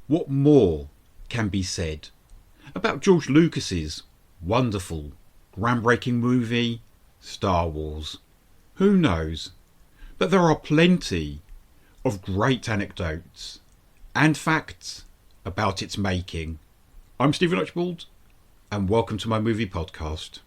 What more can be said about George Lucas's wonderful, groundbreaking movie, Star Wars? Who knows? But there are plenty of great anecdotes and facts about its making. I'm Stephen Archibald, and welcome to my movie podcast.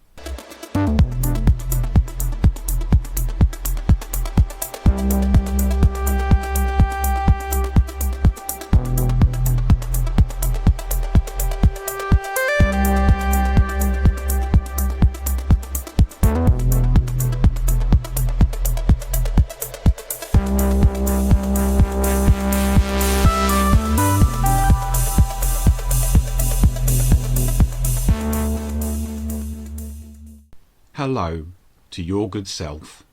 Hello to your good self,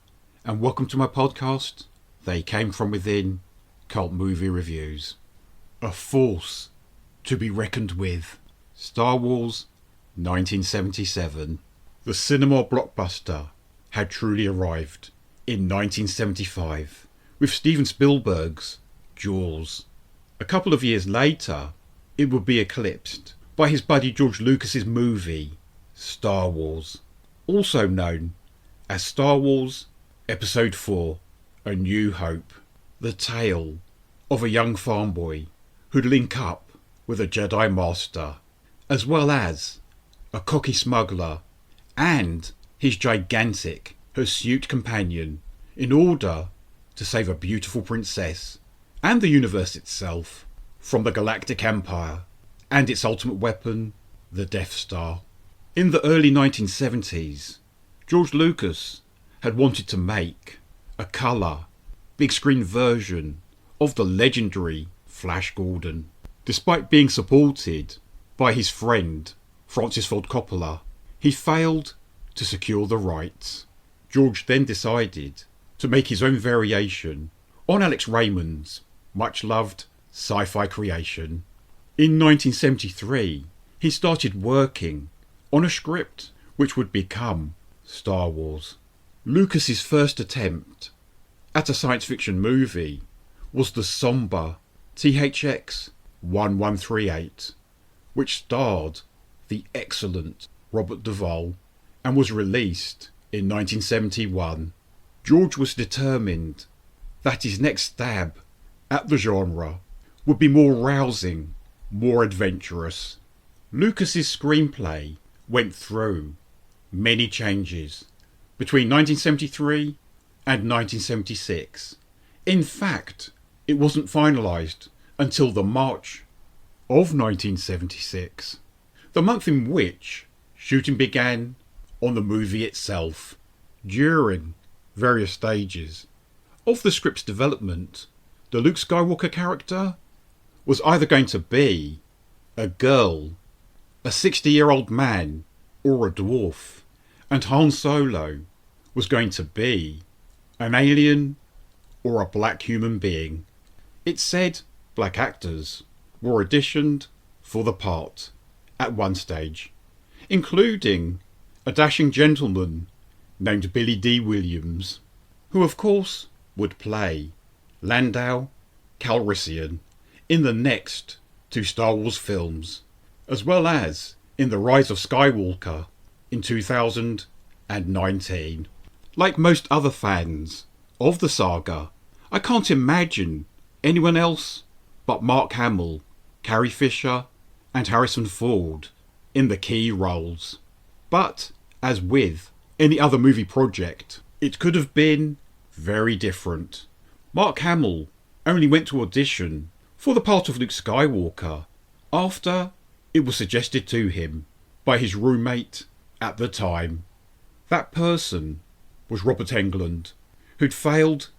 and welcome to my podcast, They Came From Within, Cult Movie Reviews. A force to be reckoned with. Star Wars 1977. The cinema blockbuster had truly arrived in 1975 with Steven Spielberg's Jaws. A couple of years later, it would be eclipsed by his buddy George Lucas's movie, Star Wars, also known as Star Wars Episode 4, A New Hope, the tale of a young farm boy who'd link up with a Jedi Master, as well as a cocky smuggler and his gigantic hirsute companion in order to save a beautiful princess and the universe itself from the Galactic Empire and its ultimate weapon, the Death Star. In the early 1970s, George Lucas had wanted to make a colour, big screen version of the legendary Flash Gordon. Despite being supported by his friend Francis Ford Coppola, he failed to secure the rights. George then decided to make his own variation on Alex Raymond's much-loved sci-fi creation. In 1973, he started working on a script which would become Star Wars. Lucas's first attempt at a science fiction movie was the sombre THX 1138, which starred the excellent Robert Duvall and was released in 1971. George was determined that his next stab at the genre would be more rousing, more adventurous. Lucas's screenplay went through many changes between 1973 and 1976. In fact, it wasn't finalised until the March of 1976, the month in which shooting began on the movie itself. During various stages of the script's development, the Luke Skywalker character was either going to be a girl, a 60-year-old man, or a dwarf, and Han Solo was going to be an alien or a black human being. It said black actors were auditioned for the part at one stage, including a dashing gentleman named Billy Dee Williams, who of course would play Lando Calrissian in the next two Star Wars films, as well as in The Rise of Skywalker in 2019. Like most other fans of the saga, I can't imagine anyone else but Mark Hamill, Carrie Fisher and Harrison Ford in the key roles. But, as with any other movie project, it could have been very different. Mark Hamill only went to audition for the part of Luke Skywalker after it was suggested to him by his roommate at the time. That person was Robert Englund, who'd failed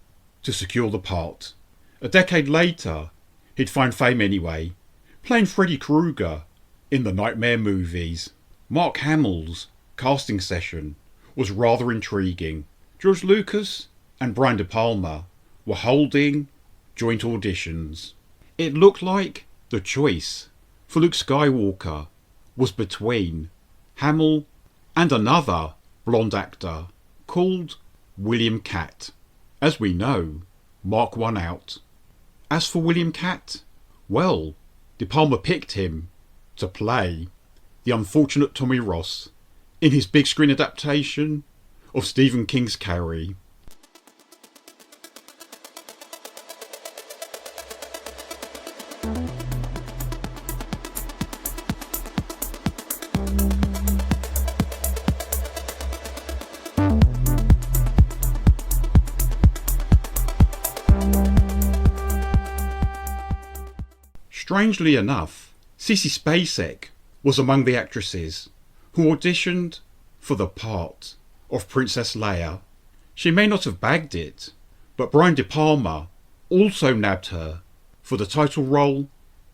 to secure the part. A decade later, he'd find fame anyway, playing Freddy Krueger in the Nightmare movies. Mark Hamill's casting session was rather intriguing. George Lucas and Brian De Palma were holding joint auditions. It looked like the choice for Luke Skywalker was between Hamill and another blonde actor called William Katt. As we know, Mark won out. As for William Katt, well, De Palma picked him to play the unfortunate Tommy Ross in his big screen adaptation of Stephen King's Carrie. Strangely enough, Sissy Spacek was among the actresses who auditioned for the part of Princess Leia. She may not have bagged it, but Brian De Palma also nabbed her for the title role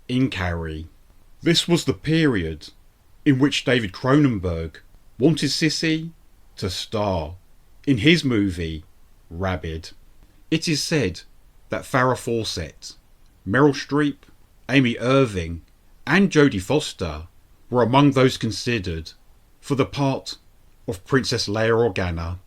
in Carrie. This was the period in which David Cronenberg wanted Sissy to star in his movie Rabid. It is said that Farrah Fawcett, Meryl Streep, Amy Irving and Jodie Foster were among those considered for the part of Princess Leia Organa.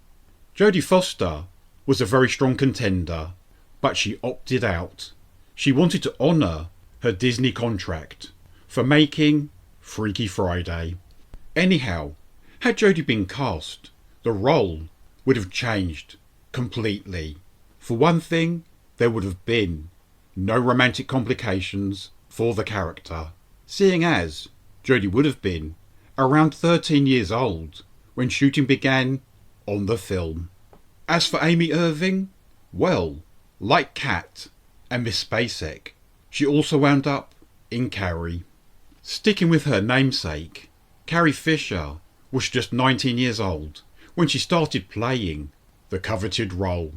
Jodie Foster was a very strong contender, but she opted out. She wanted to honour her Disney contract for making Freaky Friday. Anyhow, had Jodie been cast, the role would have changed completely. For one thing, there would have been no romantic complications for the character, seeing as Jodie would have been around 13 years old when shooting began on the film. As for Amy Irving, well, like Kat and Miss Spacek, she also wound up in Carrie. Sticking with her namesake, Carrie Fisher was just 19 years old when she started playing the coveted role.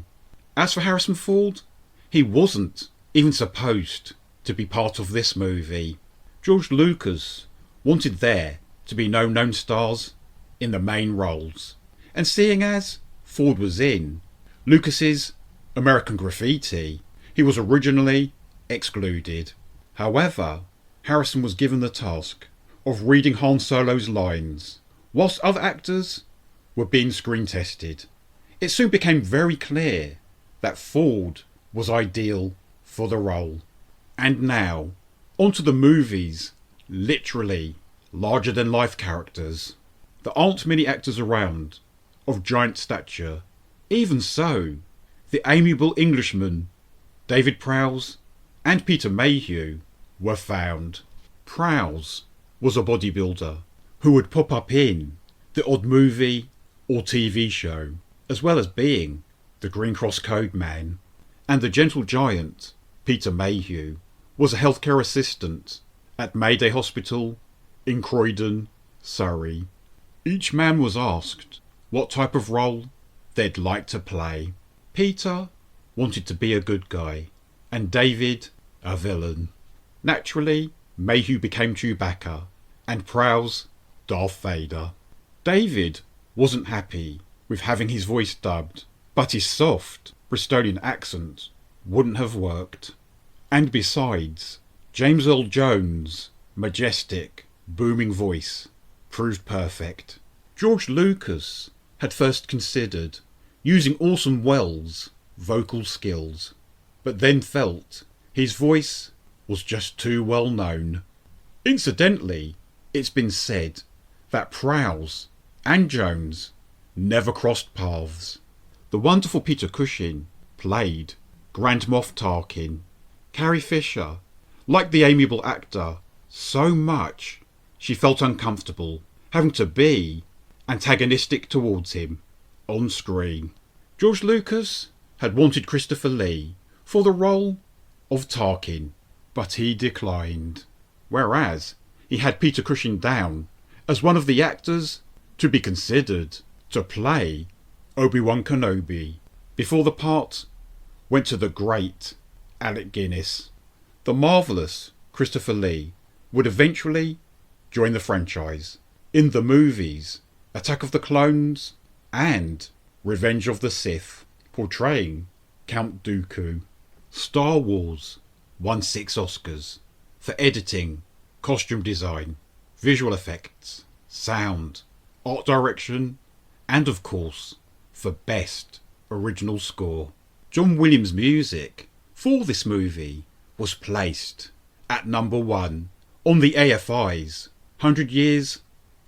As for Harrison Ford, he wasn't even supposed to be part of this movie. George Lucas wanted there to be no known stars in the main roles, and seeing as Ford was in Lucas's American Graffiti, he was originally excluded. However, Harrison was given the task of reading Han Solo's lines, whilst other actors were being screen tested. It soon became very clear that Ford was ideal for the role. And now, onto the movie's literally larger-than-life characters. There aren't many actors around of giant stature. Even so, the amiable Englishmen David Prowse and Peter Mayhew were found. Prowse was a bodybuilder who would pop up in the odd movie or TV show, as well as being the Green Cross Code Man. And the gentle giant, Peter Mayhew, was a healthcare assistant at Mayday Hospital in Croydon, Surrey. Each man was asked what type of role they'd like to play. Peter wanted to be a good guy, and David a villain. Naturally, Mayhew became Chewbacca, and Prowse Darth Vader. David wasn't happy with having his voice dubbed, but his soft Bristolian accent wouldn't have worked. And besides, James Earl Jones' majestic, booming voice proved perfect. George Lucas had first considered using Orson Welles' vocal skills, but then felt his voice was just too well known. Incidentally, it's been said that Prowse and Jones never crossed paths. The wonderful Peter Cushing played Grand Moff Tarkin. Carrie Fisher liked the amiable actor so much she felt uncomfortable having to be antagonistic towards him on screen. George Lucas had wanted Christopher Lee for the role of Tarkin, but he declined, whereas he had Peter Cushing down as one of the actors to be considered to play Obi-Wan Kenobi before the part went to the great Alec Guinness. The marvellous Christopher Lee would eventually join the franchise in the movies Attack of the Clones and Revenge of the Sith, portraying Count Dooku. Star Wars won 6 Oscars for editing, costume design, visual effects, sound, art direction, and of course, for Best Original Score. John Williams' music for this movie was placed at number 1 on the AFI's 100 Years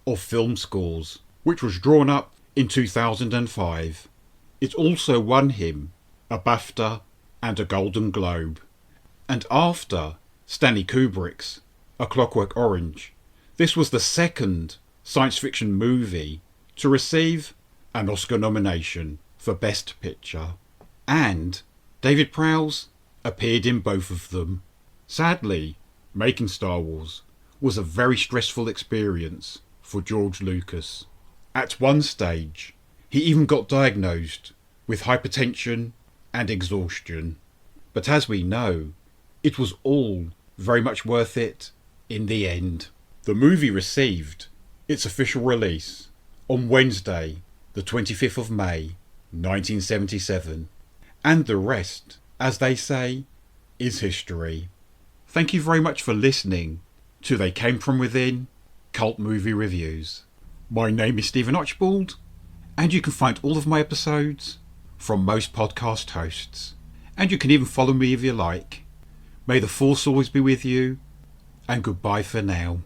of Film Scores, which was drawn up in 2005. It also won him a BAFTA and a Golden Globe. And after Stanley Kubrick's A Clockwork Orange, this was the second science fiction movie to receive an Oscar nomination for Best Picture. And David Prowse appeared in both of them. Sadly, making Star Wars was a very stressful experience for George Lucas. At one stage, he even got diagnosed with hypertension and exhaustion. But as we know, it was all very much worth it in the end. The movie received its official release on Wednesday, the 25th of May, 1977. And the rest, as they say, is history. Thank you very much for listening to They Came From Within Cult Movie Reviews. My name is Stephen Archibald, and you can find all of my episodes from most podcast hosts. And you can even follow me if you like. May the Force always be with you, and goodbye for now.